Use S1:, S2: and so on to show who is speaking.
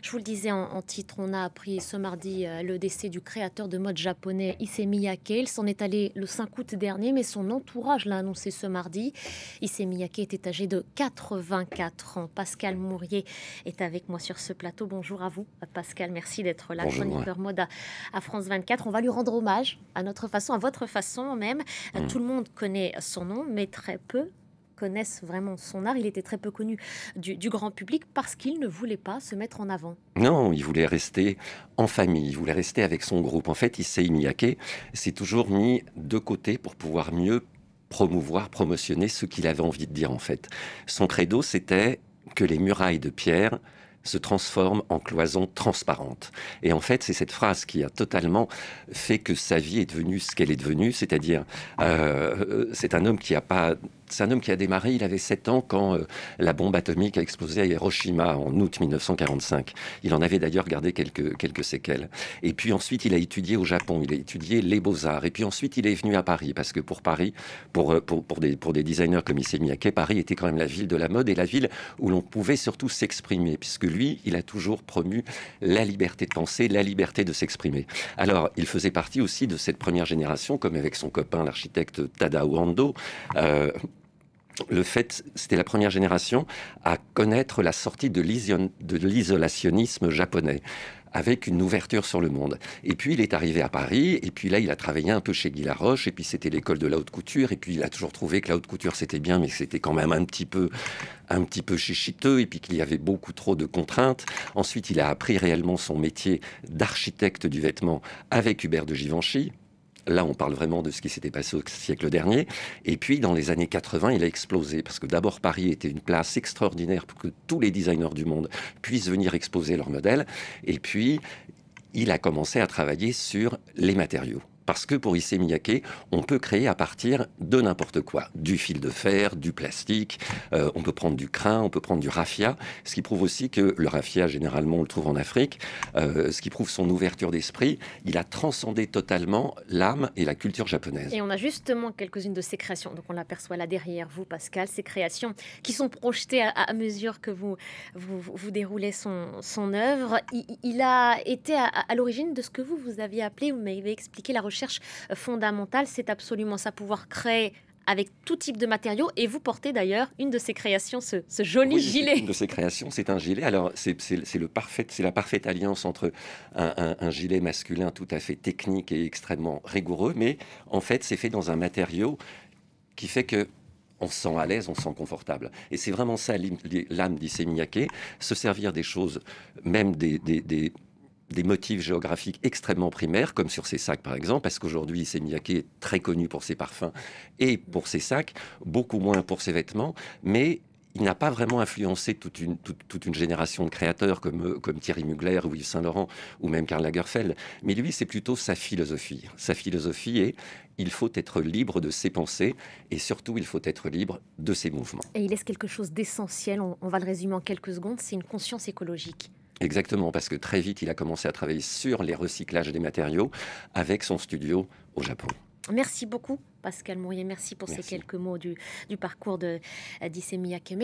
S1: Je vous le disais en titre, on a appris ce mardi le décès du créateur de mode japonais Issey Miyake. Il s'en est allé le 5 août dernier, mais son entourage l'a annoncé ce mardi. Issey Miyake était âgé de 84 ans. Pascal Mourier est avec moi sur ce plateau. Bonjour à vous, Pascal. Merci d'être là,
S2: Bonjour.
S1: chroniqueur mode à France 24. On va lui rendre hommage à notre façon, à votre façon même. Tout le monde connaît son nom, mais très peu connaissent vraiment son art. Il était très peu connu du grand public parce qu'il ne voulait pas se mettre en avant.
S2: Non, il voulait rester en famille, il voulait rester avec son groupe. En fait, Issey Miyake s'est toujours mis de côté pour pouvoir mieux promouvoir, promotionner ce qu'il avait envie de dire en fait. Son credo, c'était que les murailles de pierre se transforment en cloisons transparentes. Et en fait, c'est cette phrase qui a totalement fait que sa vie est devenue ce qu'elle est devenue, c'est-à-dire c'est un homme qui a pas... C'est un homme qui a démarré, il avait 7 ans quand la bombe atomique a explosé à Hiroshima en août 1945. Il en avait d'ailleurs gardé quelques séquelles. Et puis ensuite, il a étudié au Japon, il a étudié les beaux-arts. Et puis ensuite, il est venu à Paris, parce que pour Paris, pour des designers comme Issey Miyake, Paris était quand même la ville de la mode et la ville où l'on pouvait surtout s'exprimer, puisque lui, il a toujours promu la liberté de penser, la liberté de s'exprimer. Alors, il faisait partie aussi de cette première génération, comme avec son copain, l'architecte Tadao Ando. C'était la première génération à connaître la sortie de l'isolationnisme japonais, avec une ouverture sur le monde. Et puis, il est arrivé à Paris, et puis là, il a travaillé un peu chez Guy Laroche, et puis c'était l'école de la haute couture, et puis il a toujours trouvé que la haute couture, c'était bien, mais que c'était quand même un petit peu chichiteux, et puis qu'il y avait beaucoup trop de contraintes. Ensuite, il a appris réellement son métier d'architecte du vêtement avec Hubert de Givenchy. Là, on parle vraiment de ce qui s'était passé au siècle dernier. Et puis, dans les années 80, il a explosé. Parce que d'abord, Paris était une place extraordinaire pour que tous les designers du monde puissent venir exposer leurs modèles. Et puis, il a commencé à travailler sur les matériaux. Parce que pour Issey Miyake, on peut créer à partir de n'importe quoi. Du fil de fer, du plastique, on peut prendre du crin, on peut prendre du raffia. Ce qui prouve aussi que le raffia, généralement, on le trouve en Afrique. Ce qui prouve son ouverture d'esprit. Il a transcendé totalement l'âme et la culture japonaise.
S1: Et on a justement quelques-unes de ses créations. Donc on l'aperçoit là derrière vous, Pascal. Ces créations qui sont projetées à mesure que vous déroulez son œuvre. Il a été à l'origine de ce que vous aviez appelé, vous m'avez expliqué, la recherche fondamentale. C'est absolument ça, pouvoir créer avec tout type de matériaux. Et vous portez d'ailleurs une de ces créations, ce joli gilet.
S2: Une de ces créations, c'est un gilet. Alors, c'est la parfaite alliance entre un gilet masculin tout à fait technique et extrêmement rigoureux, mais en fait, c'est fait dans un matériau qui fait que on se sent à l'aise, on se sent confortable. Et c'est vraiment ça l'âme d'Issey Miyake, se servir des choses, même des motifs géographiques extrêmement primaires, comme sur ses sacs par exemple, parce qu'aujourd'hui, Issey Miyake est très connu pour ses parfums et pour ses sacs, beaucoup moins pour ses vêtements, mais il n'a pas vraiment influencé toute une génération de créateurs comme Thierry Mugler ou Yves Saint Laurent ou même Karl Lagerfeld. Mais lui, c'est plutôt sa philosophie. Sa philosophie est il faut être libre de ses pensées et surtout, il faut être libre de ses mouvements.
S1: Et il laisse quelque chose d'essentiel, on va le résumer en quelques secondes, c'est une conscience écologique.
S2: Exactement, parce que très vite, il a commencé à travailler sur les recyclages des matériaux avec son studio au Japon.
S1: Merci beaucoup, Pascal Mourier. Merci pour ces
S2: Merci.
S1: quelques mots du parcours d'Issey Miyake.